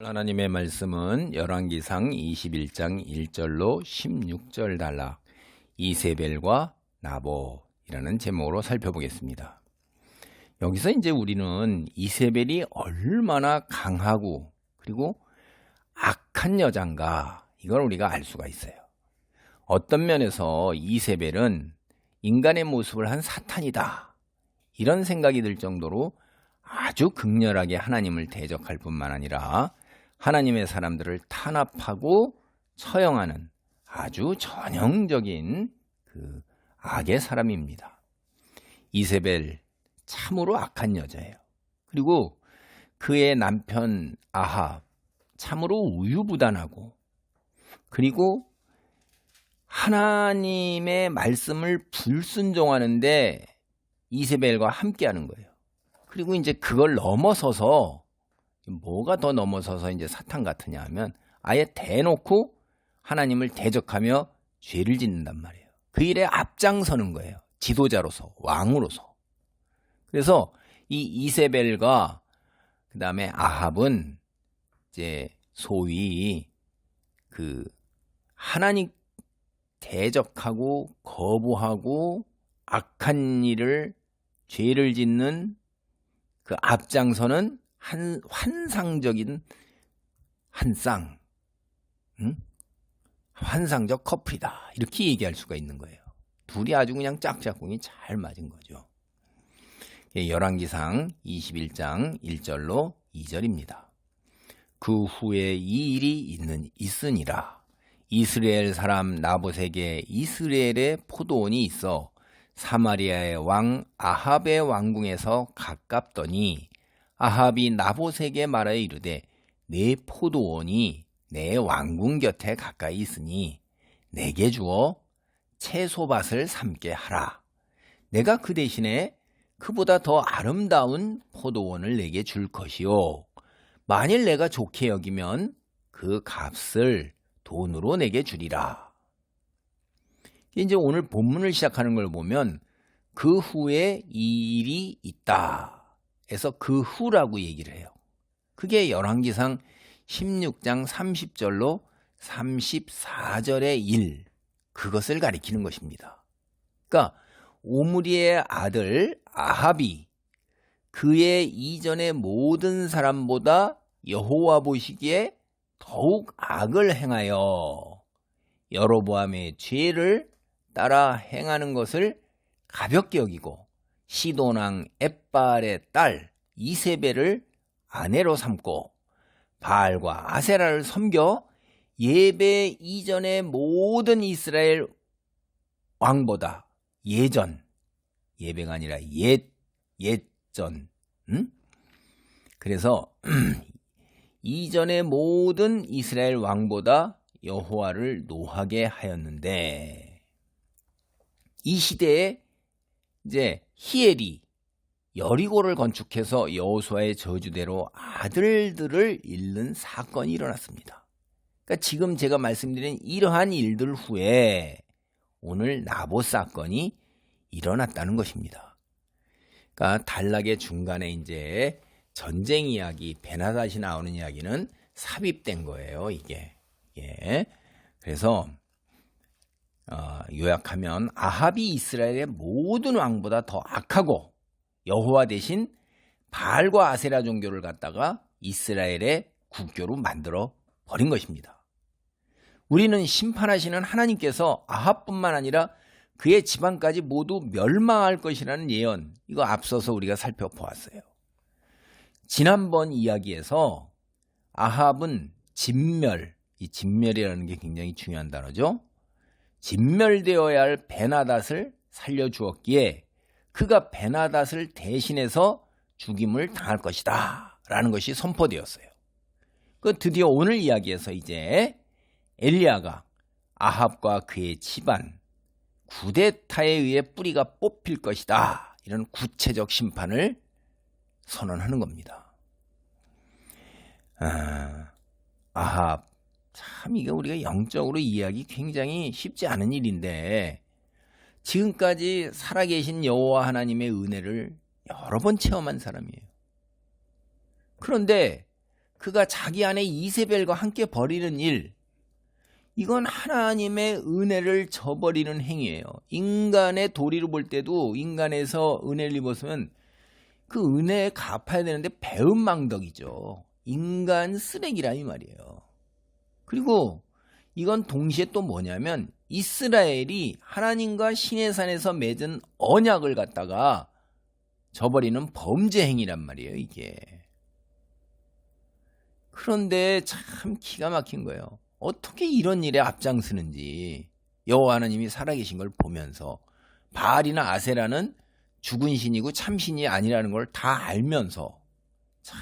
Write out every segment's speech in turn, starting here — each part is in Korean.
하나님의 말씀은 열왕기상 21장 1절로 16절 단락 이세벨과 나봇이라는 제목으로 살펴보겠습니다. 여기서 이제 우리는 이세벨이 얼마나 강하고 그리고 악한 여잔가 이걸 우리가 알 수가 있어요. 어떤 면에서 이세벨은 인간의 모습을 한 사탄이다 이런 생각이 들 정도로 아주 극렬하게 하나님을 대적할 뿐만 아니라 하나님의 사람들을 탄압하고 처형하는 아주 전형적인 그 악의 사람입니다. 이세벨 참으로 악한 여자예요. 그리고 그의 남편 아합 참으로 우유부단하고 그리고 하나님의 말씀을 불순종하는데 이세벨과 함께하는 거예요. 그리고 이제 그걸 넘어서서 뭐가 더 넘어서서 이제 사탄 같으냐 하면 아예 대놓고 하나님을 대적하며 죄를 짓는단 말이에요. 그 일에 앞장서는 거예요. 지도자로서, 왕으로서. 그래서 이 이세벨과 그 다음에 아합은 이제 소위 그 하나님 대적하고 거부하고 악한 일을 죄를 짓는 그 앞장서는 한 환상적인 환상적 커플이다 이렇게 얘기할 수가 있는 거예요. 둘이 아주 그냥 짝짝꿍이 잘 맞은 거죠. 열왕기상 21장 1절로 2절입니다. 그 후에 이 일이 있으니라. 이스라엘 사람 나봇에게 이스라엘의 포도원이 있어 사마리아의 왕 아합의 왕궁에서 가깝더니 아합이 나봇에게 말하여 이르되 내 포도원이 내 왕궁 곁에 가까이 있으니 내게 주어 채소밭을 삼게 하라. 내가 그 대신에 그보다 더 아름다운 포도원을 내게 줄 것이요. 만일 내가 좋게 여기면 그 값을 돈으로 내게 주리라. 이제 오늘 본문을 시작하는 걸 보면 그 후에 이 일이 있다 해서 그 후라고 얘기를 해요. 그게 열왕기상 16장 30절로 34절의 일, 그것을 가리키는 것입니다. 그러니까 오므리의 아들 아합이 그의 이전의 모든 사람보다 여호와 보시기에 더욱 악을 행하여 여로보암의 죄를 따라 행하는 것을 가볍게 여기고 시돈 왕 엣발의 딸 이세벨을 아내로 삼고 바알과 아세라를 섬겨 예배 이전의 모든 이스라엘 왕보다 예배가 아니라 옛전 그래서 이전의 모든 이스라엘 왕보다 여호와를 노하게 하였는데 이 시대에 이제 히엘이 여리고를 건축해서 여호수아의 저주대로 아들들을 잃는 사건이 일어났습니다. 그러니까 지금 제가 말씀드린 이러한 일들 후에 오늘 나봇 사건이 일어났다는 것입니다. 그러니까 단락의 중간에 이제 전쟁 이야기, 베나닷이 나오는 이야기는 삽입된 거예요, 이게. 예. 그래서 요약하면 아합이 이스라엘의 모든 왕보다 더 악하고 여호와 대신 바알과 아세라 종교를 갖다가 이스라엘의 국교로 만들어 버린 것입니다. 우리는 심판하시는 하나님께서 아합뿐만 아니라 그의 집안까지 모두 멸망할 것이라는 예언, 이거 앞서서 우리가 살펴보았어요. 지난번 이야기에서 아합은 이 진멸이라는 게 굉장히 중요한 단어죠. 진멸되어야 할 베나닷을 살려주었기에 그가 베나닷을 대신해서 죽임을 당할 것이다 라는 것이 선포되었어요. 드디어 오늘 이야기에서 이제 엘리야가 아합과 그의 집안 구데타에 의해 뿌리가 뽑힐 것이다 이런 구체적 심판을 선언하는 겁니다. 아합 참 이게 우리가 영적으로 이해하기 굉장히 쉽지 않은 일인데 지금까지 살아계신 여호와 하나님의 은혜를 여러 번 체험한 사람이에요. 그런데 그가 자기 아내 이세벨과 함께 벌이는 일, 이건 하나님의 은혜를 저버리는 행위예요. 인간의 도리로 볼 때도 인간에서 은혜를 입었으면 그 은혜에 갚아야 되는데 배은망덕이죠. 인간 쓰레기라 이 말이에요. 그리고 이건 동시에 또 뭐냐면 이스라엘이 하나님과 시내산에서 맺은 언약을 갖다가 저버리는 범죄 행위란 말이에요, 이게. 그런데 참 기가 막힌 거예요. 어떻게 이런 일에 앞장서는지 여호와 하나님이 살아계신 걸 보면서 바알이나 아세라는 죽은 신이고 참신이 아니라는 걸 다 알면서 참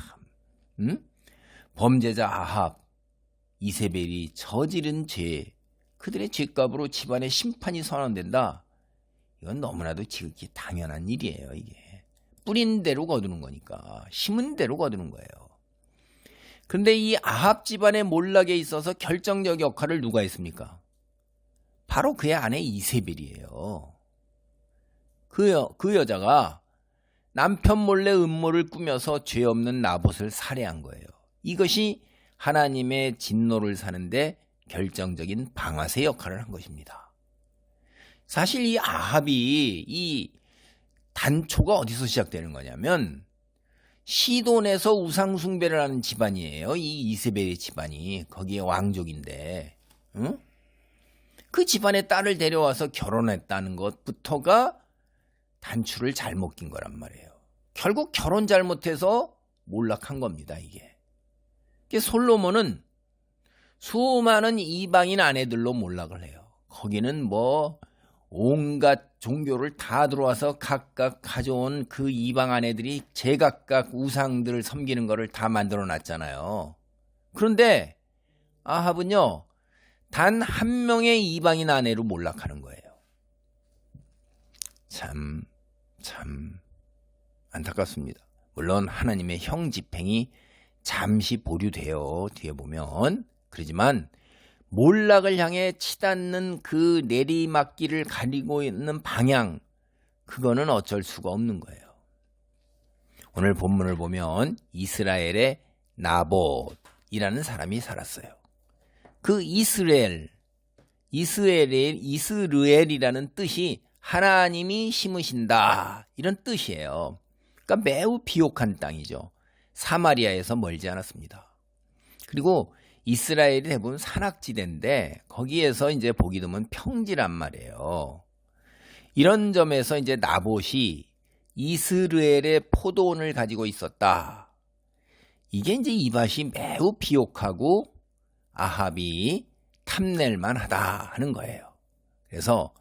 범죄자 아합, 이세벨이 저지른 죄, 그들의 죄값으로 집안의 심판이 선언된다. 이건 너무나도 지극히 당연한 일이에요. 이게 뿌린 대로 거두는 거니까, 심은 대로 거두는 거예요. 그런데 이 아합 집안의 몰락에 있어서 결정적 역할을 누가 했습니까? 바로 그의 아내 이세벨이에요. 그 여자가 남편 몰래 음모를 꾸며서 죄 없는 나봇을 살해한 거예요. 이것이 하나님의 진노를 사는데 결정적인 방아쇠 역할을 한 것입니다. 사실 이 아합이 이 단초가 어디서 시작되는 거냐면 시돈에서 우상숭배를 하는 집안이에요. 이 이세벨의 집안이. 거기에 왕족인데 그 집안의 딸을 데려와서 결혼했다는 것부터가 단추를 잘못 낀 거란 말이에요. 결국 결혼 잘못해서 몰락한 겁니다. 이게 솔로몬은 수많은 이방인 아내들로 몰락을 해요. 거기는 뭐 온갖 종교를 다 들어와서 각각 가져온 그 이방 아내들이 제각각 우상들을 섬기는 거를 다 만들어 놨잖아요. 그런데 아합은요, 단 한 명의 이방인 아내로 몰락하는 거예요. 참 안타깝습니다. 물론 하나님의 형 집행이 잠시 보류돼요. 뒤에 보면. 그러지만 몰락을 향해 치닫는 그 내리막길을 가리고 있는 방향, 그거는 어쩔 수가 없는 거예요. 오늘 본문을 보면 이스라엘의 나봇이라는 사람이 살았어요. 그 이스라엘이라는 뜻이 하나님이 심으신다, 이런 뜻이에요. 그러니까 매우 비옥한 땅이죠. 사마리아에서 멀지 않았습니다. 그리고 이스라엘이 대부분 산악지대인데 거기에서 이제 보기 드문 평지란 말이에요. 이런 점에서 이제 나봇이 이스라엘의 포도원을 가지고 있었다. 이게 이제 이밭이 매우 비옥하고 아합이 탐낼만 하다 하는 거예요. 그래서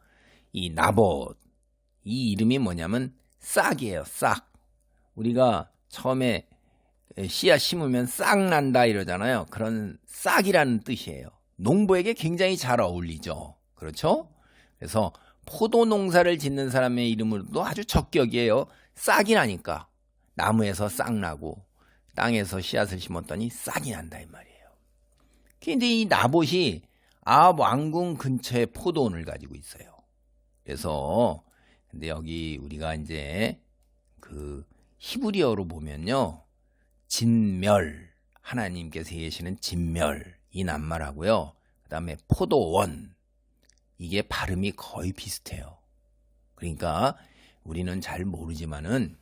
이 나봇, 이 이름이 뭐냐면 싹이에요. 싹. 우리가 처음에 씨앗 심으면 싹 난다 이러잖아요. 그런 싹이라는 뜻이에요. 농부에게 굉장히 잘 어울리죠. 그렇죠? 그래서 포도 농사를 짓는 사람의 이름으로도 아주 적격이에요. 싹이 나니까 나무에서 싹 나고 땅에서 씨앗을 심었더니 싹이 난다 이 말이에요. 근데 이 나봇이 아합 왕궁 근처에 포도원을 가지고 있어요. 그래서 근데 여기 우리가 이제 그 히브리어로 보면요, 진멸, 하나님께서 계시는 진멸, 이 낱말하고요, 그 다음에 포도원, 이게 발음이 거의 비슷해요. 그러니까 우리는 잘 모르지만은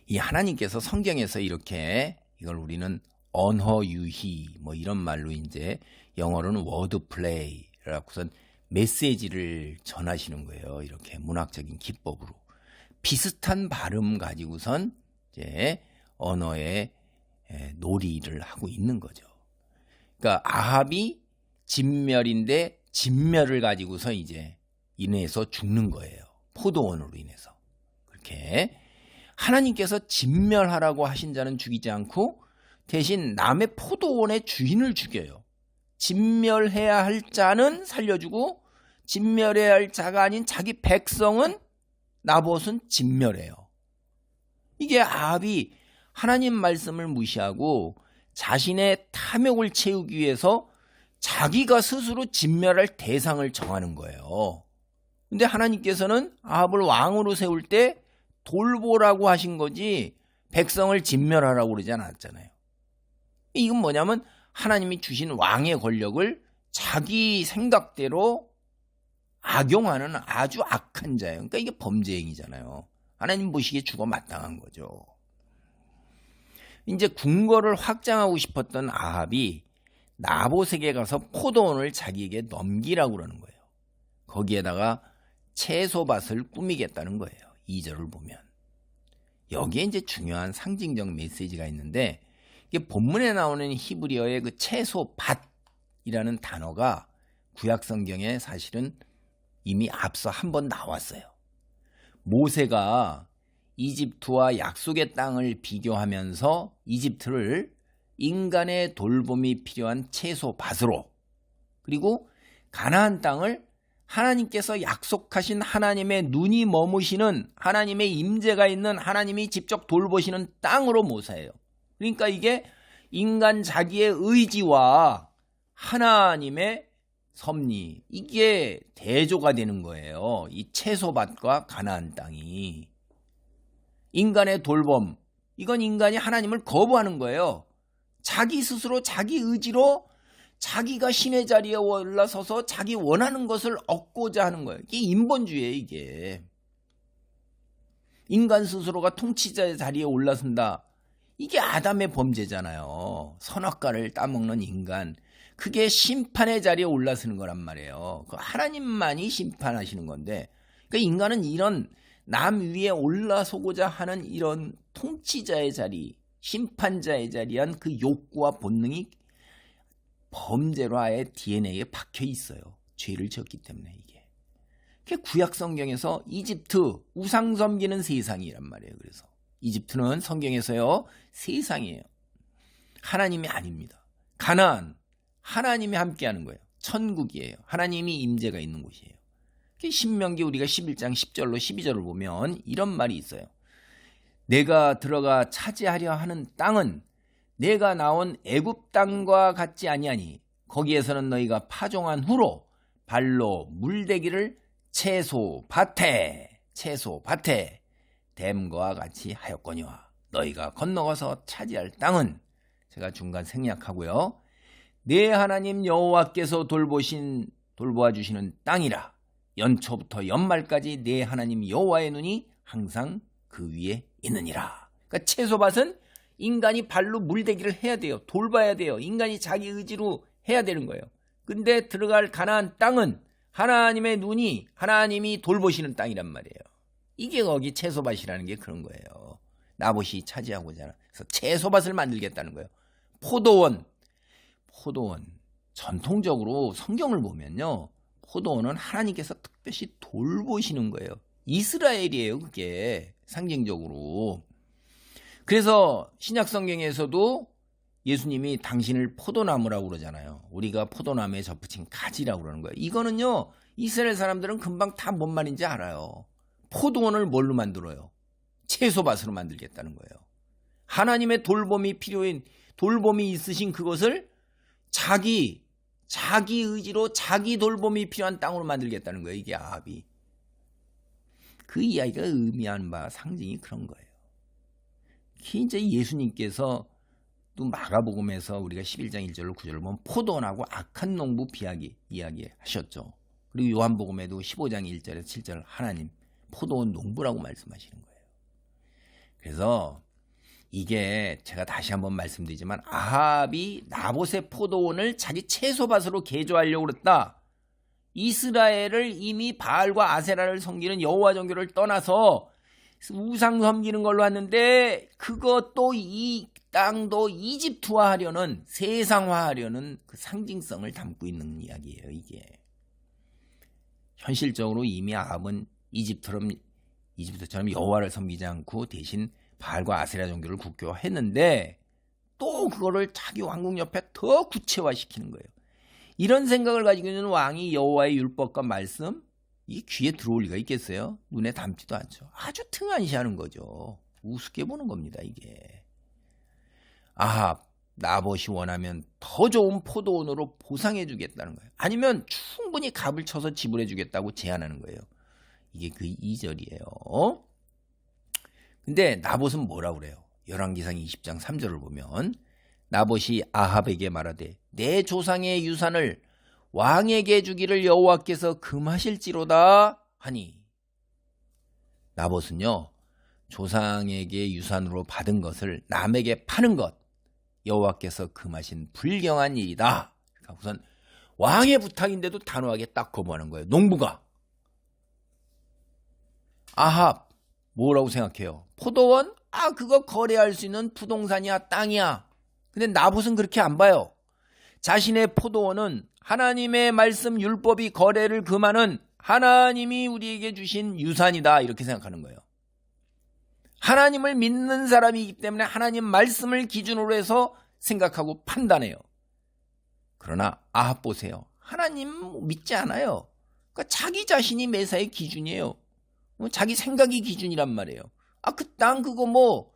이 하나님께서 성경에서 이렇게, 이걸 우리는 언어유희 뭐 이런 말로, 이제 영어로는 워드플레이라고선 메시지를 전하시는 거예요. 이렇게 문학적인 기법으로 비슷한 발음 가지고선 이제 언어의 놀이를 하고 있는 거죠. 그러니까 아합이 진멸인데 진멸을 가지고서 이제 인해서 죽는 거예요. 포도원으로 인해서. 그렇게 하나님께서 진멸하라고 하신 자는 죽이지 않고 대신 남의 포도원의 주인을 죽여요. 진멸해야 할 자는 살려주고 진멸해야 할 자가 아닌 자기 백성은, 나봇은 진멸해요. 이게 아합이 하나님 말씀을 무시하고 자신의 탐욕을 채우기 위해서 자기가 스스로 진멸할 대상을 정하는 거예요. 근데 하나님께서는 아합을 왕으로 세울 때 돌보라고 하신 거지 백성을 진멸하라고 그러지 않았잖아요. 이건 뭐냐면 하나님이 주신 왕의 권력을 자기 생각대로 악용하는 아주 악한 자예요. 그러니까 이게 범죄 행위잖아요. 하나님 보시기에 죽어 마땅한 거죠. 이제 궁궐을 확장하고 싶었던 아합이 나봇에게 가서 포도원을 자기에게 넘기라고 그러는 거예요. 거기에다가 채소밭을 꾸미겠다는 거예요. 2절을 보면. 여기에 이제 중요한 상징적 메시지가 있는데, 이게 본문에 나오는 히브리어의 그 채소밭이라는 단어가 구약 성경에 사실은 이미 앞서 한 번 나왔어요. 모세가 이집트와 약속의 땅을 비교하면서 이집트를 인간의 돌봄이 필요한 채소밭으로, 그리고 가나안 땅을 하나님께서 약속하신 하나님의 눈이 머무시는, 하나님의 임재가 있는, 하나님이 직접 돌보시는 땅으로 묘사해요. 그러니까 이게 인간 자기의 의지와 하나님의 섭리, 이게 대조가 되는 거예요. 이 채소밭과 가나안 땅이. 인간의 돌봄, 이건 인간이 하나님을 거부하는 거예요. 자기 스스로 자기 의지로 자기가 신의 자리에 올라서서 자기 원하는 것을 얻고자 하는 거예요. 이게 인본주의예요. 이게 인간 스스로가 통치자의 자리에 올라선다. 이게 아담의 범죄잖아요. 선악과를 따먹는 인간, 그게 심판의 자리에 올라서는 거란 말이에요. 하나님만이 심판하시는 건데, 그러니까 인간은 이런 남 위에 올라서고자 하는 이런 통치자의 자리, 심판자의 자리한 그 욕구와 본능이 범죄로 아예 DNA에 박혀 있어요. 죄를 지었기 때문에. 이게 구약 성경에서 이집트 우상 섬기는 세상이란 말이에요. 그래서 이집트는 성경에서요 세상이에요. 하나님이 아닙니다. 가나안 하나님이 함께하는 거예요. 천국이에요. 하나님이 임재가 있는 곳이에요. 신명기 우리가 11장 10절로 12절을 보면 이런 말이 있어요. 내가 들어가 차지하려 하는 땅은 내가 나온 애굽 땅과 같지 아니하니 거기에서는 너희가 파종한 후로 발로 물대기를 채소밭에 댐과 같이 하였거니와 너희가 건너가서 차지할 땅은, 제가 중간 생략하고요, 내 하나님 여호와께서 돌보아 주시는 땅이라. 연초부터 연말까지 내 하나님 여호와의 눈이 항상 그 위에 있느니라. 그러니까 채소밭은 인간이 발로 물대기를 해야 돼요. 돌봐야 돼요. 인간이 자기 의지로 해야 되는 거예요. 근데 들어갈 가나안 땅은 하나님의 눈이, 하나님이 돌보시는 땅이란 말이에요. 이게 거기 채소밭이라는 게 그런 거예요. 나봇이 차지하고자 해서 채소밭을 만들겠다는 거예요. 포도원. 전통적으로 성경을 보면요, 포도원은 하나님께서 특별히 돌보시는 거예요. 이스라엘이에요. 그게 상징적으로. 그래서 신약 성경에서도 예수님이 당신을 포도나무라고 그러잖아요. 우리가 포도나무에 접붙인 가지라고 그러는 거예요. 이거는요, 이스라엘 사람들은 금방 다 뭔 말인지 알아요. 포도원을 뭘로 만들어요? 채소밭으로 만들겠다는 거예요. 하나님의 돌봄이 필요한, 돌봄이 있으신 그것을 자기 의지로 자기 돌봄이 필요한 땅으로 만들겠다는 거예요. 이게 아합이. 그 이야기가 의미하는 바, 상징이 그런 거예요. 이제 예수님께서 또 마가복음에서 우리가 11장 1절로 9절을 보면 포도원하고 악한 농부 이야기하셨죠. 그리고 요한복음에도 15장 1절에서 7절 하나님 포도원 농부라고 말씀하시는 거예요. 그래서 이게 제가 다시 한번 말씀드리지만 아합이 나봇의 포도원을 자기 채소밭으로 개조하려고 그랬다. 이스라엘을 이미 바알과 아세라를 섬기는 여호와 종교를 떠나서 우상 섬기는 걸로 왔는데, 그것도 이 땅도 이집트화하려는, 세상화하려는 그 상징성을 담고 있는 이야기예요. 이게 현실적으로 이미 아합은 이집트처럼 여호와를 섬기지 않고 대신 바알과 아세라 종교를 국교화했는데, 또 그거를 자기 왕국 옆에 더 구체화시키는 거예요. 이런 생각을 가지고 있는 왕이 여호와의 율법과 말씀, 이 귀에 들어올 리가 있겠어요? 눈에 담지도 않죠. 아주 등한시하는 거죠. 우습게 보는 겁니다. 이게 아합, 나봇이 원하면 더 좋은 포도원으로 보상해 주겠다는 거예요. 아니면 충분히 값을 쳐서 지불해 주겠다고 제안하는 거예요. 이게 그 2절이에요. 근데 나봇은 뭐라고 그래요? 열왕기상 20장 3절을 보면 나봇이 아합에게 말하되 내 조상의 유산을 왕에게 주기를 여호와께서 금하실지로다 하니, 나봇은요 조상에게 유산으로 받은 것을 남에게 파는 것, 여호와께서 금하신 불경한 일이다. 그러니까 우선 왕의 부탁인데도 단호하게 딱 거부하는 거예요. 농부가. 아합 뭐라고 생각해요? 포도원? 그거 거래할 수 있는 부동산이야, 땅이야. 근데 나봇은 그렇게 안 봐요. 자신의 포도원은 하나님의 말씀 율법이 거래를 금하는 하나님이 우리에게 주신 유산이다, 이렇게 생각하는 거예요. 하나님을 믿는 사람이기 때문에 하나님 말씀을 기준으로 해서 생각하고 판단해요. 그러나 아합 보세요. 하나님 믿지 않아요. 그러니까 자기 자신이 매사의 기준이에요. 자기 생각이 기준이란 말이에요. 그 땅 그거 뭐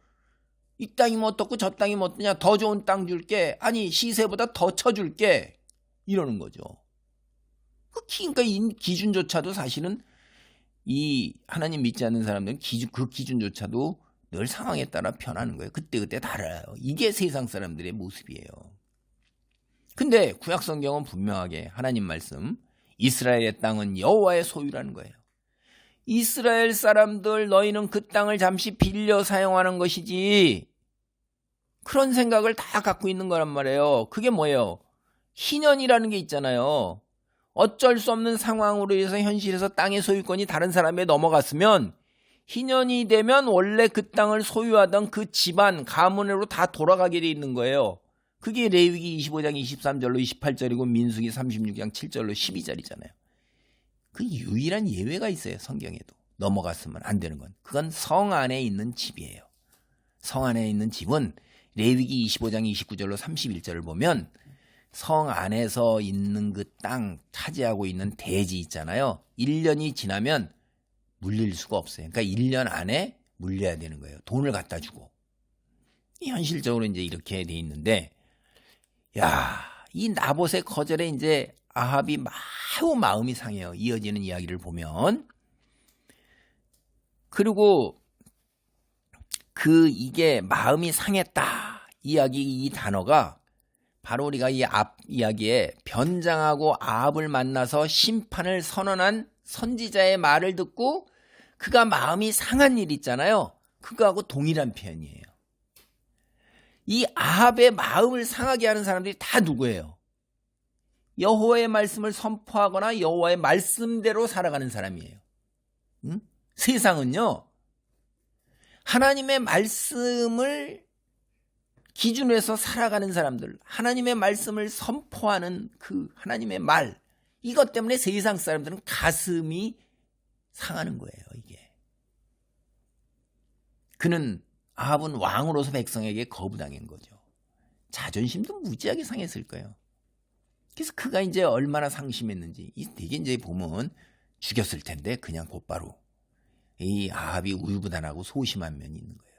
이 땅이 뭐 어떻고 저 땅이 뭐 어떠냐, 더 좋은 땅 줄게, 아니 시세보다 더 쳐줄게, 이러는 거죠. 그러니까 이 기준조차도 사실은 이 하나님 믿지 않는 사람들은 그 기준조차도 늘 상황에 따라 변하는 거예요. 그때그때 달라요. 이게 세상 사람들의 모습이에요. 근데 구약 성경은 분명하게 하나님 말씀, 이스라엘의 땅은 여호와의 소유라는 거예요. 이스라엘 사람들, 너희는 그 땅을 잠시 빌려 사용하는 것이지, 그런 생각을 다 갖고 있는 거란 말이에요. 그게 뭐예요? 희년이라는 게 있잖아요. 어쩔 수 없는 상황으로 해서 현실에서 땅의 소유권이 다른 사람에 넘어갔으면 희년이 되면 원래 그 땅을 소유하던 그 집안, 가문으로 다 돌아가게 돼 있는 거예요. 그게 레위기 25장 23절로 28절이고 민수기 36장 7절로 12절이잖아요. 그 유일한 예외가 있어요. 성경에도. 넘어갔으면 안 되는 건. 그건 성 안에 있는 집이에요. 성 안에 있는 집은 레위기 25장 29절로 31절을 보면 성 안에서 있는 그 땅 차지하고 있는 대지 있잖아요. 1년이 지나면 물릴 수가 없어요. 그러니까 1년 안에 물려야 되는 거예요. 돈을 갖다 주고. 현실적으로 이제 이렇게 돼 있는데, 이 나봇의 거절에 이제 아합이 매우 마음이 상해요. 이어지는 이야기를 보면. 그리고 이게 마음이 상했다 이 단어가 바로 우리가 이 앞 이야기에 변장하고 아합을 만나서 심판을 선언한 선지자의 말을 듣고 그가 마음이 상한 일 있잖아요. 그거하고 동일한 표현이에요. 이 아합의 마음을 상하게 하는 사람들이 다 누구예요? 여호와의 말씀을 선포하거나 여호와의 말씀대로 살아가는 사람이에요. 응? 세상은요, 하나님의 말씀을 기준으로 해서 살아가는 사람들, 하나님의 말씀을 선포하는 그 하나님의 말, 이것 때문에 세상 사람들은 가슴이 상하는 거예요. 이게. 그는 아합은 왕으로서 백성에게 거부당한 거죠. 자존심도 무지하게 상했을 거예요. 그래서 그가 이제 얼마나 상심했는지, 되게 이제 보면 죽였을 텐데 그냥 곧바로. 이 아합이 우유부단하고 소심한 면이 있는 거예요.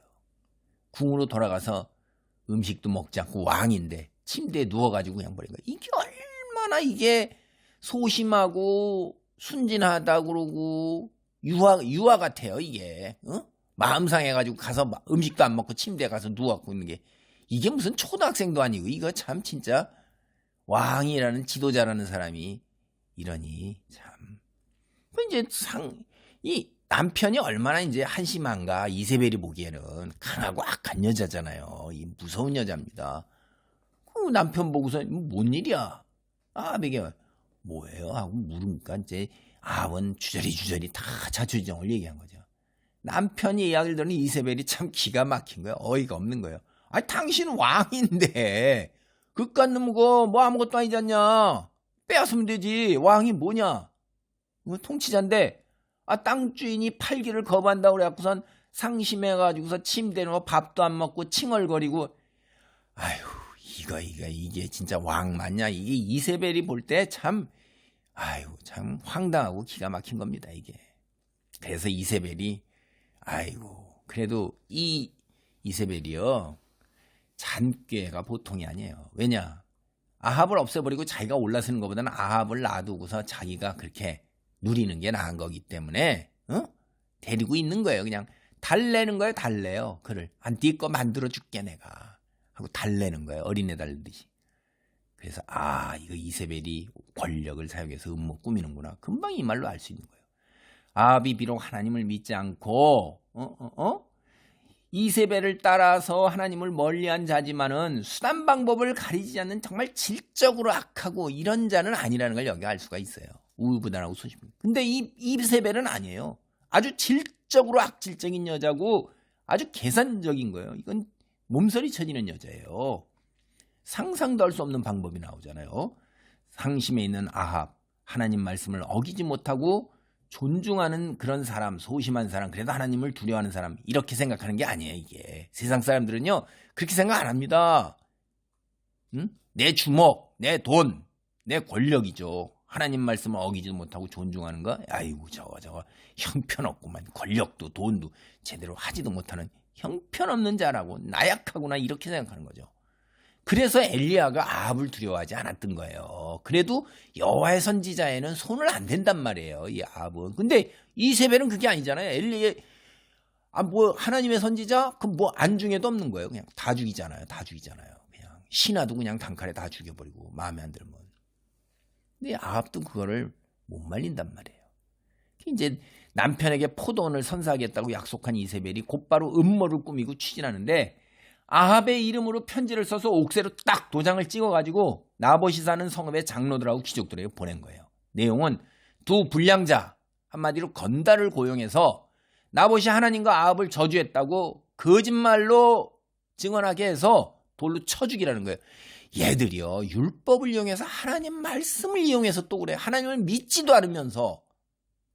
궁으로 돌아가서 음식도 먹지 않고 왕인데 침대에 누워가지고 그냥 버린 거예요. 이게 얼마나 이게 소심하고 순진하다 그러고 유아 같아요. 이게. 마음 상해가지고 가서 음식도 안 먹고 침대에 가서 누워갖고 있는 게, 이게 무슨 초등학생도 아니고, 이거 참 진짜 왕이라는 지도자라는 사람이 이러니 참. 이제 이 남편이 얼마나 이제 한심한가. 이세벨이 보기에는 강하고 악한 여자잖아요. 이 무서운 여자입니다. 그 남편 보고서 뭔 일이야? 아합에게 뭐예요? 하고 물으니까 이제 아합은 주저리 다 자초지종을 얘기한 거죠. 남편이 이야기를 들으니 이세벨이 참 기가 막힌 거예요. 어이가 없는 거예요. 당신은 왕인데 그깟 놈 뭐 아무것도 아니지 않냐? 빼앗으면 되지. 왕이 뭐냐? 통치자인데 땅 주인이 팔기를 거부한다고 그래갖고선 상심해가지고서 침대에 누워 밥도 안 먹고 칭얼거리고, 이게 진짜 왕 맞냐? 이게 이세벨이 볼 때 참 황당하고 기가 막힌 겁니다, 이게. 그래서 이세벨이, 그래도 이 이세벨이요, 잔꾀가 보통이 아니에요. 왜냐? 아합을 없애버리고 자기가 올라서는 것보다는 아합을 놔두고서 자기가 그렇게 누리는 게 나은 거기 때문에 데리고 있는 거예요. 그냥 달래는 거예요. 달래요. 그를. 네 거 만들어 줄게 내가. 하고 달래는 거예요. 어린애 달리듯이. 그래서 이거 이세벨이 권력을 사용해서 음모 꾸미는구나. 금방 이 말로 알 수 있는 거예요. 아합이 비록 하나님을 믿지 않고 이세벨을 따라서 하나님을 멀리한 자지만은 수단 방법을 가리지 않는 정말 질적으로 악하고 이런 자는 아니라는 걸 여기 알 수가 있어요. 우유부단하고 소심해. 근데 이 이세벨은 아니에요. 아주 질적으로 악질적인 여자고 아주 계산적인 거예요. 이건 몸서리 쳐지는 여자예요. 상상도 할 수 없는 방법이 나오잖아요. 상심에 있는 아합, 하나님 말씀을 어기지 못하고 존중하는 그런 사람, 소심한 사람, 그래도 하나님을 두려워하는 사람, 이렇게 생각하는 게 아니에요. 이게 세상 사람들은요 그렇게 생각 안 합니다. 내 주먹, 내 돈, 내 권력이죠. 하나님 말씀을 어기지도 못하고 존중하는 거, 아이고 저거 형편없구만. 권력도 돈도 제대로 하지도 못하는 형편없는 자라고, 나약하구나, 이렇게 생각하는 거죠. 그래서 엘리야가 아합을 두려워하지 않았던 거예요. 그래도 여호와의 선지자에는 손을 안 댄단 말이에요, 이 아합은. 근데 이세벨은 그게 아니잖아요. 엘리야, 뭐 하나님의 선지자? 그 뭐 안중에도 없는 거예요. 그냥 다 죽이잖아요. 그냥 신하도 그냥 단칼에 다 죽여버리고 마음에 안 들면. 근데 아합도 그거를 못 말린단 말이에요. 이제 남편에게 포도원을 선사하겠다고 약속한 이세벨이 곧바로 음모를 꾸미고 추진하는데, 아합의 이름으로 편지를 써서 옥새로 딱 도장을 찍어가지고 나봇이 사는 성읍의 장로들하고 귀족들에게 보낸 거예요. 내용은 두 불량자, 한마디로 건달을 고용해서 나봇이 하나님과 아합을 저주했다고 거짓말로 증언하게 해서 돌로 쳐 죽이라는 거예요. 얘들이요, 율법을 이용해서 하나님 말씀을 이용해서 또 그래. 하나님을 믿지도 않으면서.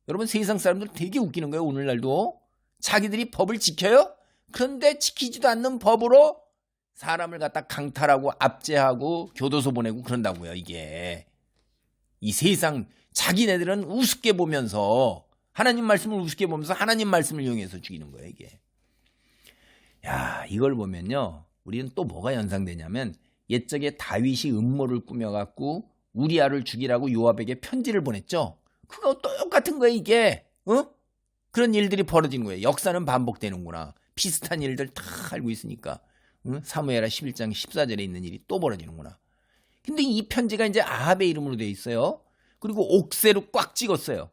여러분, 세상 사람들 되게 웃기는 거예요. 오늘날도 자기들이 법을 지켜요? 그런데 지키지도 않는 법으로 사람을 갖다 강탈하고 압제하고 교도소 보내고 그런다고요. 이게 이 세상, 자기네들은 우습게 보면서, 하나님 말씀을 우습게 보면서 하나님 말씀을 이용해서 죽이는 거예요. 이게. 야, 이걸 보면요, 우리는 또 뭐가 연상되냐면, 옛적에 다윗이 음모를 꾸며갖고 우리아를 죽이라고 요압에게 편지를 보냈죠. 그거 똑같은 거예요. 이게 그런 일들이 벌어지는 거예요. 역사는 반복되는구나. 비슷한 일들 다 알고 있으니까. 사무엘하 11장 14절에 있는 일이 또 벌어지는구나. 근데 이 편지가 이제 아합의 이름으로 되어 있어요. 그리고 옥새로 꽉 찍었어요.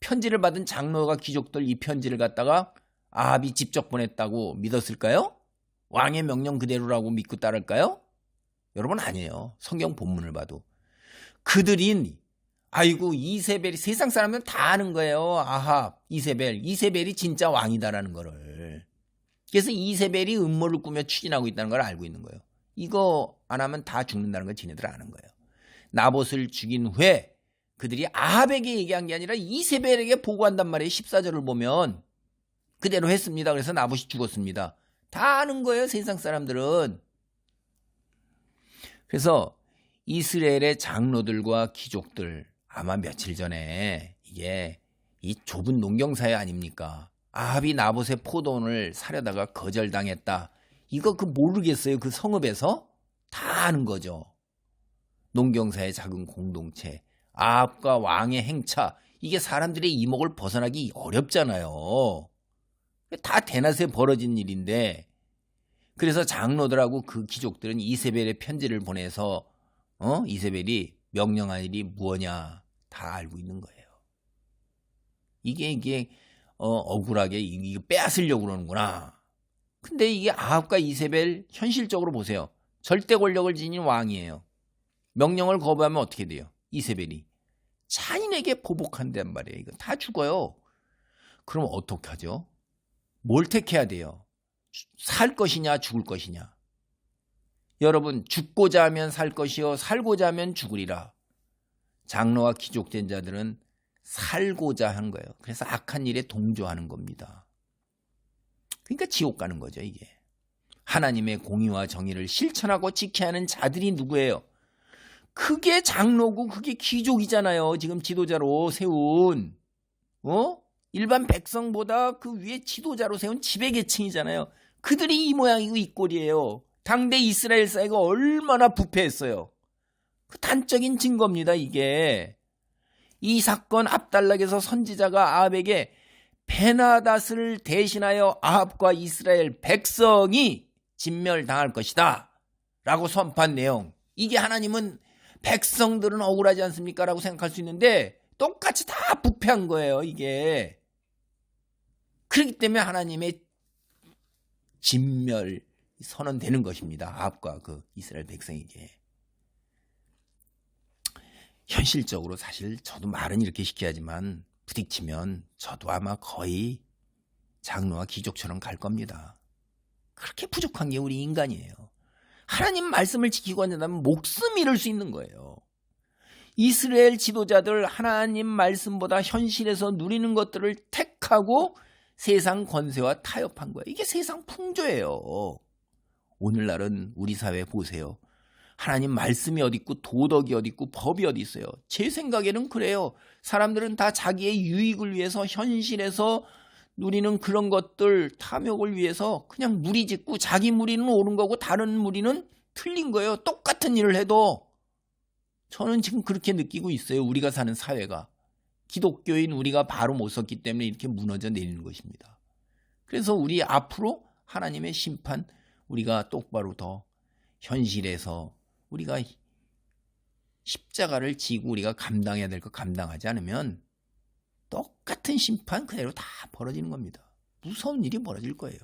편지를 받은 장로가 귀족들 이 편지를 갖다가 아합이 직접 보냈다고 믿었을까요? 왕의 명령 그대로라고 믿고 따를까요? 여러분, 아니에요. 성경 본문을 봐도. 그들인, 아이고 이세벨이, 세상 사람은 다 아는 거예요. 아합, 이세벨이 진짜 왕이다라는 거를. 그래서 이세벨이 음모를 꾸며 추진하고 있다는 걸 알고 있는 거예요. 이거 안 하면 다 죽는다는 걸 지네들 아는 거예요. 나봇을 죽인 후에 그들이 아합에게 얘기한 게 아니라 이세벨에게 보고한단 말이에요. 14절을 보면 그대로 했습니다. 그래서 나봇이 죽었습니다. 다 아는 거예요, 세상 사람들은. 그래서 이스라엘의 장로들과 귀족들, 아마 며칠 전에 이게 이 좁은 농경사회 아닙니까? 아합이 나봇의 포도원을 사려다가 거절당했다. 이거 모르겠어요. 그 성읍에서 다 아는 거죠. 농경사의 작은 공동체, 아합과 왕의 행차, 이게 사람들의 이목을 벗어나기 어렵잖아요. 다 대낮에 벌어진 일인데, 그래서 장로들하고 그 귀족들은 이세벨의 편지를 보내서 이세벨이 명령한 일이 무엇냐 다 알고 있는 거예요. 이게 억울하게 이게 빼앗으려고 그러는구나. 근데 이게 아합과 이세벨, 현실적으로 보세요. 절대 권력을 지닌 왕이에요. 명령을 거부하면 어떻게 돼요? 이세벨이 자인에게 보복한단 말이에요. 이거 다 죽어요. 그럼 어떻게 하죠? 뭘 택해야 돼요? 살 것이냐 죽을 것이냐. 여러분, 죽고자 하면 살 것이요 살고자 하면 죽으리라. 장로와 귀족된 자들은 살고자 한 거예요. 그래서 악한 일에 동조하는 겁니다. 그러니까 지옥 가는 거죠. 이게 하나님의 공의와 정의를 실천하고 지켜야 하는 자들이 누구예요? 그게 장로고 그게 귀족이잖아요. 지금 지도자로 세운 일반 백성보다 그 위에 지도자로 세운 지배계층이잖아요. 그들이 이 모양이고 이 꼴이에요. 당대 이스라엘 사회가 얼마나 부패했어요. 그 단적인 증거입니다. 이게. 이 사건 앞단락에서 선지자가 아합에게 베나닷을 대신하여 아합과 이스라엘 백성이 진멸당할 것이다. 라고 선포한 내용, 이게 하나님은 백성들은 억울하지 않습니까? 라고 생각할 수 있는데 똑같이 다 부패한 거예요, 이게. 그렇기 때문에 하나님의 진멸 선언되는 것입니다. 아합과 그 이스라엘 백성에게. 현실적으로 사실 저도 말은 이렇게 시켜야지만 부딪히면 저도 아마 거의 장로와 귀족처럼 갈 겁니다. 그렇게 부족한 게 우리 인간이에요. 하나님 말씀을 지키고 한다면 목숨 잃을 수 있는 거예요. 이스라엘 지도자들 하나님 말씀보다 현실에서 누리는 것들을 택하고 세상 권세와 타협한 거예요. 이게 세상 풍조예요. 오늘날은 우리 사회 보세요. 하나님 말씀이 어디 있고 도덕이 어디 있고 법이 어디 있어요. 제 생각에는 그래요. 사람들은 다 자기의 유익을 위해서 현실에서 누리는 그런 것들, 탐욕을 위해서 그냥 무리 짓고 자기 무리는 옳은 거고 다른 무리는 틀린 거예요. 똑같은 일을 해도. 저는 지금 그렇게 느끼고 있어요. 우리가 사는 사회가. 기독교인 우리가 바로 못 섰기 때문에 이렇게 무너져 내리는 것입니다. 그래서 우리 앞으로 하나님의 심판, 우리가 똑바로 더 현실에서 우리가 십자가를 지고 우리가 감당해야 될 거 감당하지 않으면 똑같은 심판 그대로 다 벌어지는 겁니다. 무서운 일이 벌어질 거예요.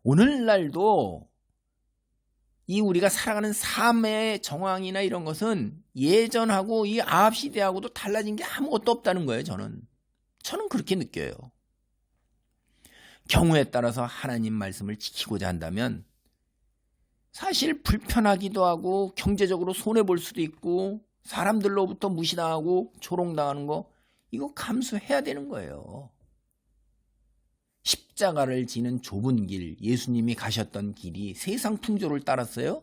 오늘날도 이 우리가 살아가는 삶의 정황이나 이런 것은 예전하고 이 아합 시대하고도 달라진 게 아무것도 없다는 거예요. 저는 그렇게 느껴요. 경우에 따라서 하나님 말씀을 지키고자 한다면 사실 불편하기도 하고 경제적으로 손해볼 수도 있고 사람들로부터 무시당하고 조롱당하는 거, 이거 감수해야 되는 거예요. 십자가를 지는 좁은 길, 예수님이 가셨던 길이 세상 풍조를 따랐어요?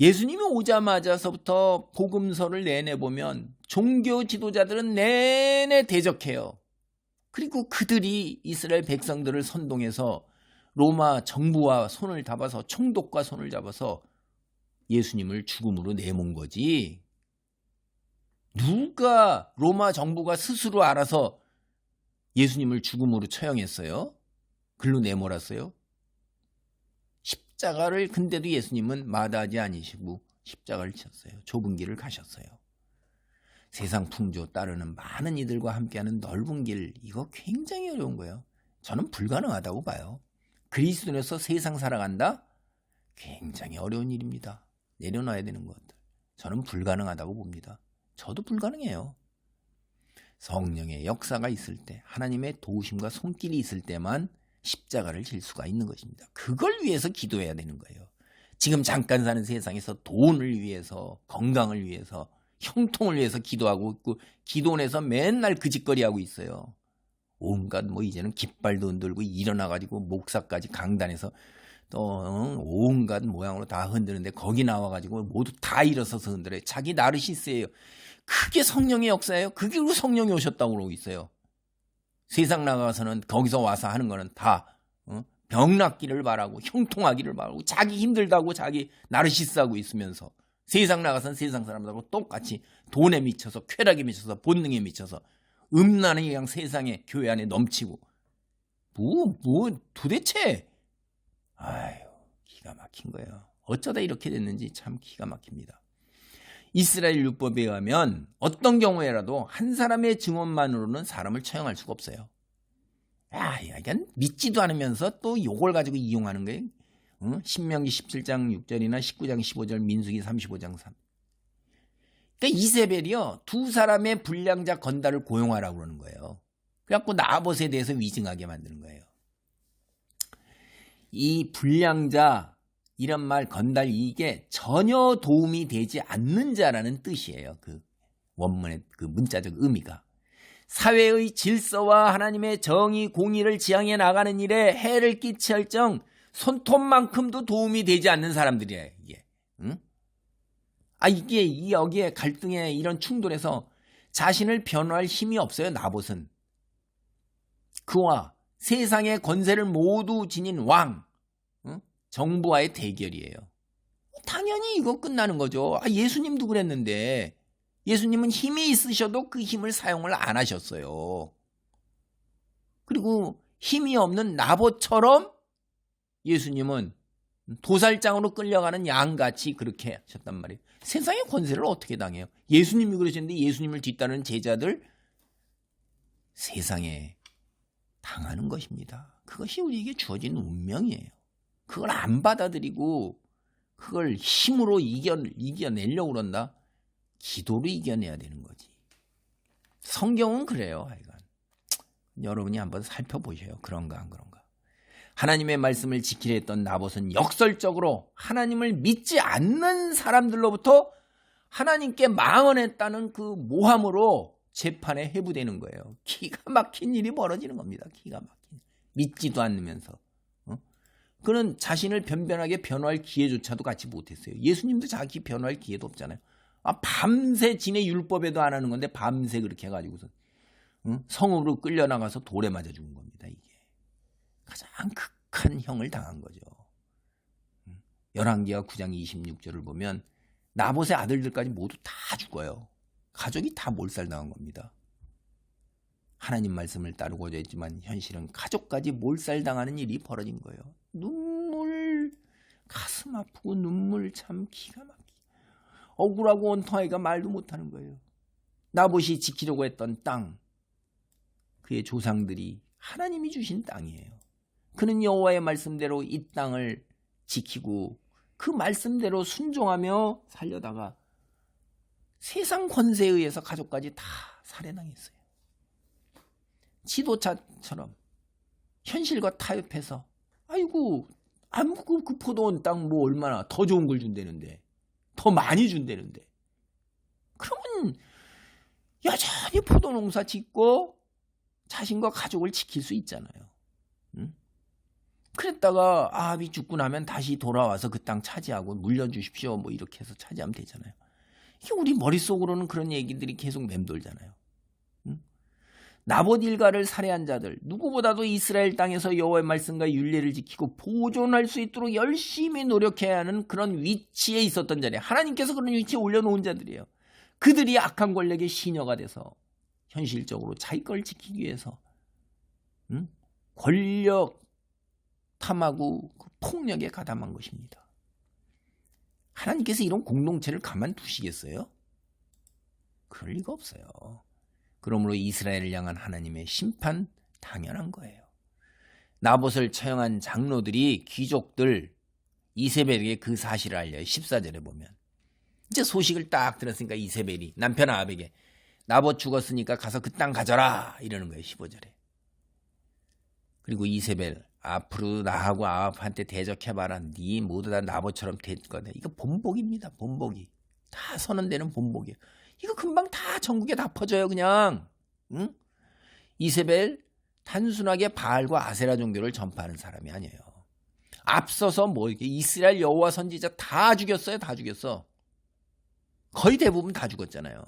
예수님이 오자마자서부터 복음서를 내내보면 종교 지도자들은 내내 대적해요. 그리고 그들이 이스라엘 백성들을 선동해서 로마 정부와 손을 잡아서, 총독과 손을 잡아서 예수님을 죽음으로 내몬 거지. 누가 로마 정부가 스스로 알아서 예수님을 죽음으로 처형했어요? 글로 내몰았어요? 십자가를, 근데도 예수님은 마다하지 아니시고 십자가를 쳤어요. 좁은 길을 가셨어요. 세상 풍조 따르는 많은 이들과 함께하는 넓은 길, 이거 굉장히 어려운 거예요. 저는 불가능하다고 봐요. 그리스도인으로서 세상 살아간다? 굉장히 어려운 일입니다. 내려놔야 되는 것들. 저는 불가능하다고 봅니다. 저도 불가능해요. 성령의 역사가 있을 때, 하나님의 도우심과 손길이 있을 때만 십자가를 질 수가 있는 것입니다. 그걸 위해서 기도해야 되는 거예요. 지금 잠깐 사는 세상에서 돈을 위해서, 건강을 위해서, 형통을 위해서 기도하고 있고, 기도원에서 맨날 그 짓거리 하고 있어요. 온갖 이제는 깃발도 흔들고 일어나가지고 목사까지 강단에서 또 온갖 모양으로 다 흔드는데 거기 나와가지고 모두 다 일어서서 흔들어요. 자기 나르시스예요. 그게 성령의 역사예요. 그게 왜 성령이 오셨다고 그러고 있어요. 세상 나가서는 거기서 와서 하는 거는 다 병낫기를 바라고 형통하기를 바라고 자기 힘들다고 자기 나르시스하고 있으면서 세상 나가서는 세상 사람들하고 똑같이 돈에 미쳐서 쾌락에 미쳐서 본능에 미쳐서 음란한 그냥 세상에 교회 안에 넘치고 도대체 아유 기가 막힌 거예요. 어쩌다 이렇게 됐는지 참 기가 막힙니다. 이스라엘 율법에 의하면 어떤 경우에라도 한 사람의 증언만으로는 사람을 처형할 수가 없어요. 이건 믿지도 않으면서 또 요걸 가지고 이용하는 거예요. 신명기 17장 6절이나 19장 15절, 민수기 35장 3. 그러니까 이세벨이요, 두 사람의 불량자 건달을 고용하라고 그러는 거예요. 그래갖고 나봇에 대해서 위증하게 만드는 거예요. 이 불량자, 이런 말 건달, 이게 전혀 도움이 되지 않는 자라는 뜻이에요. 그 원문의 그 문자적 의미가. 사회의 질서와 하나님의 정의, 공의를 지향해 나가는 일에 해를 끼칠 정 손톱만큼도 도움이 되지 않는 사람들이에요. 이게. 응? 이게 여기에 갈등에 이런 충돌에서 자신을 변호할 힘이 없어요. 나봇은. 그와 세상의 권세를 모두 지닌 왕, 정부와의 대결이에요. 당연히 이거 끝나는 거죠. 예수님도 그랬는데 예수님은 힘이 있으셔도 그 힘을 사용을 안 하셨어요. 그리고 힘이 없는 나봇처럼 예수님은 도살장으로 끌려가는 양같이 그렇게 하셨단 말이에요. 세상의 권세를 어떻게 당해요? 예수님이 그러셨는데 예수님을 뒤따르는 제자들 세상에 당하는 것입니다. 그것이 우리에게 주어진 운명이에요. 그걸 안 받아들이고 그걸 힘으로 이겨내려고 그런다? 기도로 이겨내야 되는 거지. 성경은 그래요. 하여간 여러분이 한번 살펴보셔요. 그런가 안 그런가. 하나님의 말씀을 지키려 했던 나봇은 역설적으로 하나님을 믿지 않는 사람들로부터 하나님께 망언했다는 그 모함으로 재판에 회부되는 거예요. 기가 막힌 일이 벌어지는 겁니다. 기가 막힌. 믿지도 않으면서. 그는 자신을 변변하게 변호할 기회조차도 갖지 못했어요. 예수님도 자기 변호할 기회도 없잖아요. 밤새 지네 율법에도 안 하는 건데 밤새 그렇게 해가지고서 성읍으로 끌려나가서 돌에 맞아 죽은 겁니다. 이게 가장 극한 형을 당한 거죠. 열왕기하 9장 26절을 보면 나봇의 아들들까지 모두 다 죽어요. 가족이 다 몰살당한 겁니다. 하나님 말씀을 따르고자 했지만 현실은 가족까지 몰살당하는 일이 벌어진 거예요. 눈물, 가슴 아프고 눈물 참 기가 막히게. 억울하고 원통하기가 말도 못하는 거예요. 나봇이 지키려고 했던 땅, 그의 조상들이 하나님이 주신 땅이에요. 그는 여호와의 말씀대로 이 땅을 지키고 그 말씀대로 순종하며 살려다가 세상 권세에 의해서 가족까지 다 살해당했어요. 지도자처럼 현실과 타협해서 아이고 그 포도원 땅 뭐 얼마나 더 좋은 걸 준다는데 더 많이 준다는데 그러면 여전히 포도 농사 짓고 자신과 가족을 지킬 수 있잖아요. 그랬다가 아합이 죽고 나면 다시 돌아와서 그 땅 차지하고 물려주십시오 뭐 이렇게 해서 차지하면 되잖아요. 이게 우리 머릿속으로는 그런 얘기들이 계속 맴돌잖아요. 나봇 일가를 살해한 자들 누구보다도 이스라엘 땅에서 여호와의 말씀과 율례를 지키고 보존할 수 있도록 열심히 노력해야 하는 그런 위치에 있었던 자리에 하나님께서 그런 위치에 올려놓은 자들이에요. 그들이 악한 권력의 시녀가 돼서 현실적으로 자기 걸 지키기 위해서 권력 탐하고 폭력에 가담한 것입니다. 하나님께서 이런 공동체를 가만두시겠어요? 그럴 리가 없어요. 그러므로 이스라엘을 향한 하나님의 심판 당연한 거예요. 나봇을 처형한 장로들이 귀족들 이세벨에게 그 사실을 알려요. 14절에 보면. 이제 소식을 딱 들었으니까 이세벨이 남편 아합에게 나봇 죽었으니까 가서 그 땅 가져라 이러는 거예요. 15절에. 그리고 이세벨 앞으로 나하고 아합한테 대적해봐라. 네 모두 다 나봇처럼 될 거다. 이거 본보기입니다. 본보기. 다 선언되는 본보기예요. 이거 금방 다 전국에 다 퍼져요. 그냥. 응? 이세벨 단순하게 바알과 아세라 종교를 전파하는 사람이 아니에요. 앞서서 뭐 이렇게 이스라엘 여호와 선지자 다 죽였어요. 다 죽였어. 거의 대부분 다 죽었잖아요.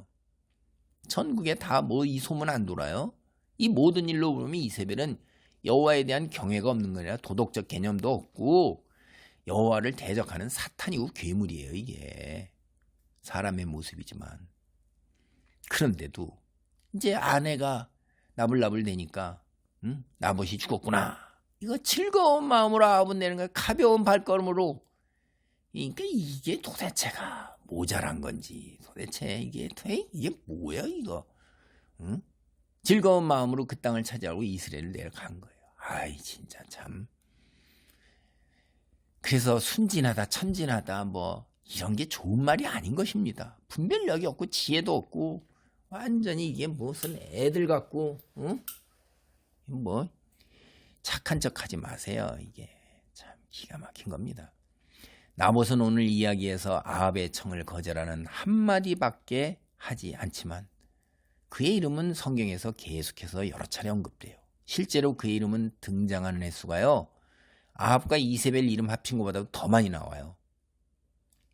전국에 다 뭐 이 소문 안 돌아요. 이 모든 일로 보면 이세벨은 여호와에 대한 경외가 없는 거냐, 도덕적 개념도 없고 여호와를 대적하는 사탄이고 괴물이에요. 이게 사람의 모습이지만. 그런데도 이제 아내가 나불나불 대니까 나봇이 죽었구나. 이거 즐거운 마음으로 아합은 내는 거야. 가벼운 발걸음으로. 그러니까 이게 도대체가 모자란 건지 도대체 이게 뭐야 이거. 즐거운 마음으로 그 땅을 차지하고 이스라엘을 내려간 거예요. 아이 진짜 참. 그래서 순진하다 천진하다 뭐 이런 게 좋은 말이 아닌 것입니다. 분별력이 없고 지혜도 없고 완전히 이게 무슨 애들 같고 뭐 착한 척하지 마세요. 이게 참 기가 막힌 겁니다. 나봇은 오늘 이야기에서 아합의 청을 거절하는 한마디밖에 하지 않지만 그의 이름은 성경에서 계속해서 여러 차례 언급돼요. 실제로 그의 이름은 등장하는 횟수가요. 아합과 이세벨 이름 합친 것보다 더 많이 나와요.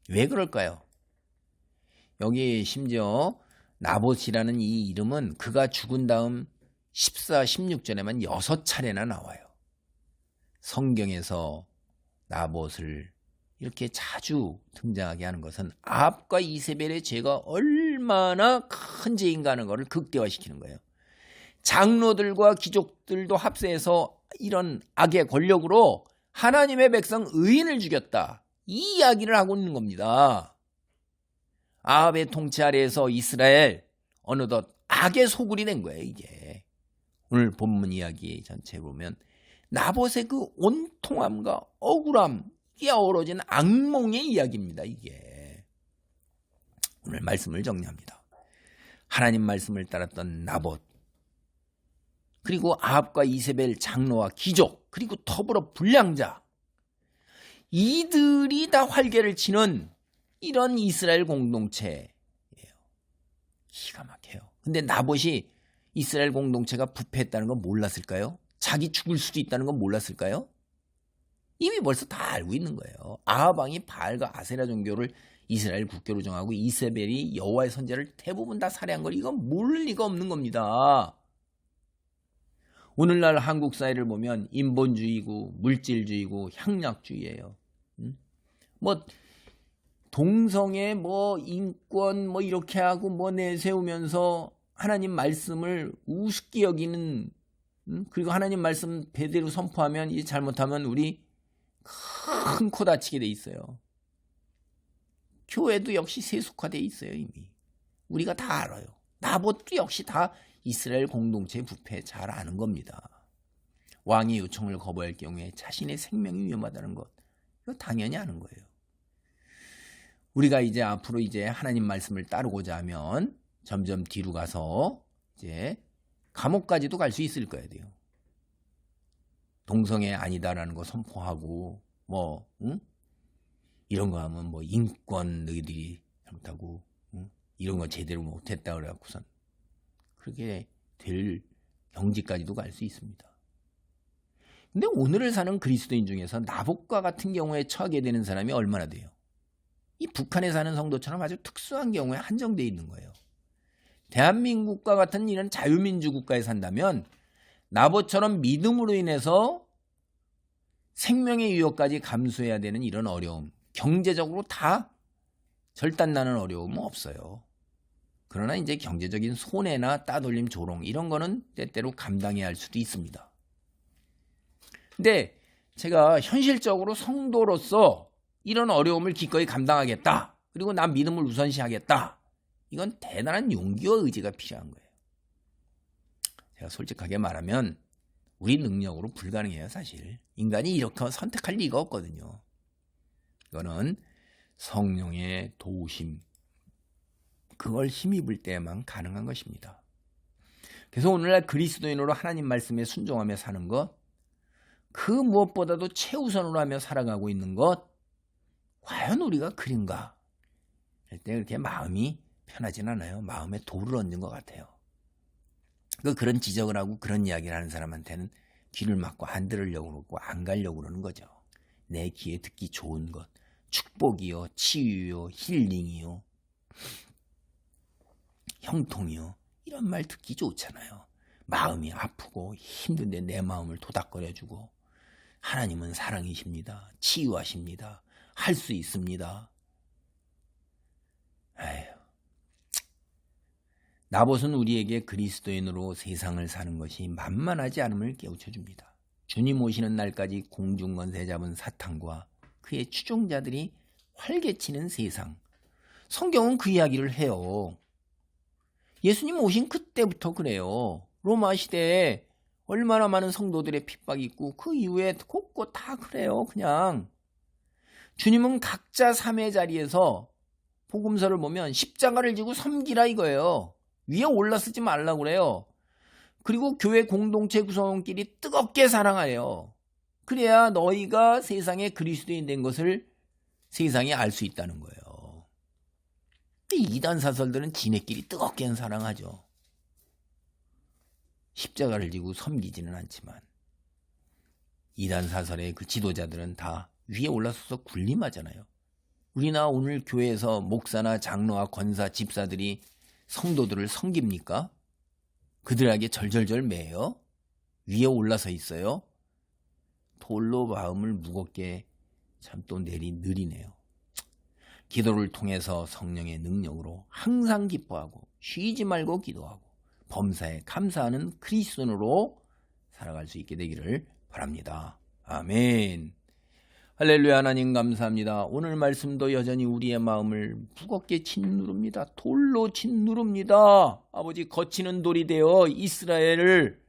왜 그럴까요? 여기 심지어 나봇이라는 이 이름은 그가 죽은 다음 14, 16절에만 6차례나 나와요. 성경에서 나봇을 이렇게 자주 등장하게 하는 것은 아합과 이세벨의 죄가 얼마나 큰 죄인가 하는 것을 극대화시키는 거예요. 장로들과 귀족들도 합세해서 이런 악의 권력으로 하나님의 백성 의인을 죽였다. 이 이야기를 하고 있는 겁니다. 아합의 통치 아래에서 이스라엘 어느덧 악의 소굴이 된 거예요. 이게 오늘 본문 이야기 전체에 보면 나봇의 그 온통함과 억울함, 이게 어우러진 악몽의 이야기입니다. 이게 오늘 말씀을 정리합니다. 하나님 말씀을 따랐던 나봇, 그리고 아합과 이세벨 장로와 귀족, 그리고 더불어 불량자, 이들이 다 활개를 치는 이런 이스라엘 공동체예요. 기가 막혀요. 근데 나봇이 이스라엘 공동체가 부패했다는 건 몰랐을까요? 자기 죽을 수도 있다는 건 몰랐을까요? 이미 벌써 다 알고 있는 거예요. 아합 왕이 바알과 아세라 종교를 이스라엘 국교로 정하고 이세벨이 여호와의 선지자를 대부분 다 살해한 걸 이건 모를 리가 없는 겁니다. 오늘날 한국 사회를 보면 인본주의고 물질주의고 향락주의예요. 뭐 동성애 뭐 인권 뭐 이렇게 하고 뭐 내세우면서 하나님 말씀을 우습게 여기는, 그리고 하나님 말씀 배대로 선포하면 이제 잘못하면 우리 큰 코 다치게 돼 있어요. 교회도 역시 세속화돼 있어요. 이미 우리가 다 알아요. 나봇도 역시 다 이스라엘 공동체 부패 잘 아는 겁니다. 왕의 요청을 거부할 경우에 자신의 생명이 위험하다는 것, 이거 당연히 아는 거예요. 우리가 이제 앞으로 이제 하나님 말씀을 따르고자 하면 점점 뒤로 가서 이제 감옥까지도 갈 수 있을 거야 돼요. 동성애 아니다라는 거 선포하고 뭐 이런 거 하면 뭐 인권 너희들이 잘못하고 이런 거 제대로 못했다 그래갖고선 그렇게 될 경지까지도 갈 수 있습니다. 근데 오늘을 사는 그리스도인 중에서 나봇과 같은 경우에 처하게 되는 사람이 얼마나 돼요? 이 북한에 사는 성도처럼 아주 특수한 경우에 한정되어 있는 거예요. 대한민국과 같은 이런 자유민주 국가에 산다면 나봇처럼 믿음으로 인해서 생명의 위협까지 감수해야 되는 이런 어려움, 경제적으로 다 절단나는 어려움은 없어요. 그러나 이제 경제적인 손해나 따돌림, 조롱 이런 거는 때때로 감당해야 할 수도 있습니다. 근데 제가 현실적으로 성도로서 이런 어려움을 기꺼이 감당하겠다, 그리고 난 믿음을 우선시하겠다, 이건 대단한 용기와 의지가 필요한 거예요. 제가 솔직하게 말하면 우리 능력으로 불가능해요. 사실 인간이 이렇게 선택할 리가 없거든요. 이거는 성령의 도우심, 그걸 힘입을 때만 가능한 것입니다. 그래서 오늘날 그리스도인으로 하나님 말씀에 순종하며 사는 것, 그 무엇보다도 최우선으로 하며 살아가고 있는 것, 과연 우리가 그린가? 할 때 그렇게 마음이 편하진 않아요. 마음에 돌을 얹은 것 같아요. 그런 지적을 하고 그런 이야기를 하는 사람한테는 귀를 막고 안 들으려고 그러고 안 가려고 그러는 거죠. 내 귀에 듣기 좋은 것, 축복이요, 치유요, 힐링이요, 형통이요, 이런 말 듣기 좋잖아요. 마음이 아프고 힘든데 내 마음을 토닥거려주고, 하나님은 사랑이십니다. 치유하십니다. 할 수 있습니다. 에휴. 나봇은 우리에게 그리스도인으로 세상을 사는 것이 만만하지 않음을 깨우쳐줍니다. 주님 오시는 날까지 공중권세 잡은 사탄과 그의 추종자들이 활개치는 세상, 성경은 그 이야기를 해요. 예수님 오신 그때부터 그래요. 로마 시대에 얼마나 많은 성도들의 핍박이 있고 그 이후에 곳곳 다 그래요. 그냥 주님은 각자 삶의 자리에서 복음서를 보면 십자가를 지고 섬기라 이거예요. 위에 올라서지 말라고 그래요. 그리고 교회 공동체 구성원끼리 뜨겁게 사랑하래요. 그래야 너희가 세상에 그리스도인 된 것을 세상이 알 수 있다는 거예요. 이단 사설들은 지네끼리 뜨겁게 사랑하죠. 십자가를 지고 섬기지는 않지만 이단 사설의 그 지도자들은 다 위에 올라서서 군림하잖아요. 우리나 오늘 교회에서 목사나 장로와 권사, 집사들이 성도들을 섬깁니까? 그들에게 절절절 매요? 위에 올라서 있어요? 돌로 마음을 무겁게 참 또 느리네요. 기도를 통해서 성령의 능력으로 항상 기뻐하고 쉬지 말고 기도하고 범사에 감사하는 그리스도인으로 살아갈 수 있게 되기를 바랍니다. 아멘. 할렐루야. 하나님 감사합니다. 오늘 말씀도 여전히 우리의 마음을 무겁게 짓누릅니다. 돌로 짓누릅니다. 아버지, 거치는 돌이 되어 이스라엘을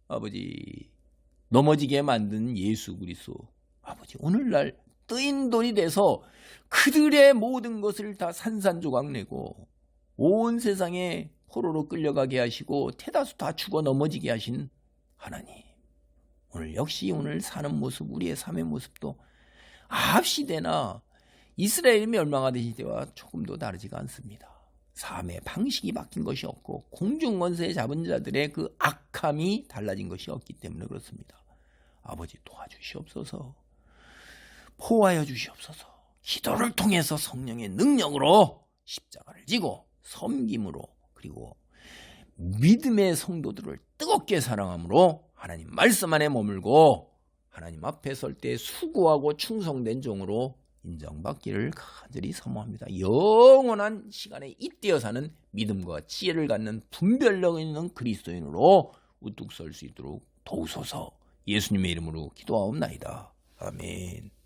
아버지 넘어지게 만든 예수 그리스도, 아버지, 오늘날 뜨인 돌이 돼서 그들의 모든 것을 다 산산조각 내고 온 세상에 포로로 끌려가게 하시고 대다수 다 죽어 넘어지게 하신 하나님, 오늘 역시 오늘 사는 모습, 우리의 삶의 모습도 아합 시대나 이스라엘이 멸망하던 시대와 조금도 다르지가 않습니다. 삶의 방식이 바뀐 것이 없고 공중권세 잡은 자들의 그 악함이 달라진 것이 없기 때문에 그렇습니다. 아버지, 도와주시옵소서. 포하여 주시옵소서. 기도를 통해서 성령의 능력으로 십자가를 지고 섬김으로, 그리고 믿음의 성도들을 뜨겁게 사랑함으로 하나님 말씀 안에 머물고 하나님 앞에 설 때 수고하고 충성된 종으로 인정받기를 간절히 사모합니다. 영원한 시간에 잇대어 사는 믿음과 지혜를 갖는 분별력 있는 그리스도인으로 우뚝 설 수 있도록 도우소서. 예수님의 이름으로 기도하옵나이다. 아멘.